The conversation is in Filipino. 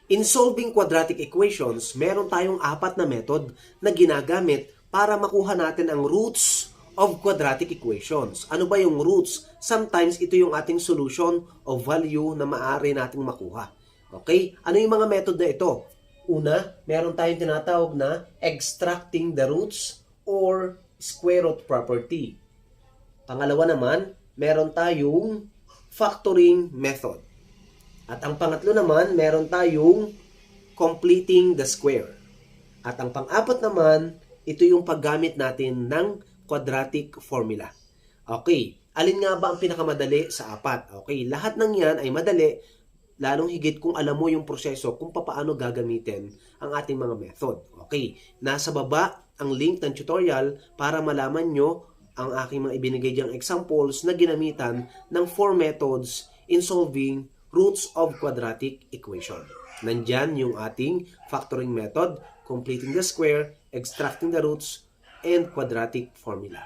In solving quadratic equations, meron tayong apat na method na ginagamit para makuha natin ang roots of quadratic equations. Ano ba yung roots? Sometimes ito yung ating solution of value na maaari nating makuha. Okay? Ano yung mga method na ito? Una, meron tayong tinatawag na extracting the roots or square root property. Pangalawa naman, meron tayong factoring method. At ang pangatlo naman, meron tayong completing the square. At ang pang-apat naman, ito yung paggamit natin ng quadratic formula. Okay, alin nga ba ang pinakamadali sa apat? Okay, lahat ng yan ay madali, lalong higit kung alam mo yung proseso kung paano gagamitin ang ating mga method. Okay, nasa baba ang link ng tutorial para malaman nyo ang aking mga ibinigay diyang examples na ginamitan ng 4 methods in solving roots of quadratic equation. Nandyan yung ating factoring method, completing the square, extracting the roots, and quadratic formula.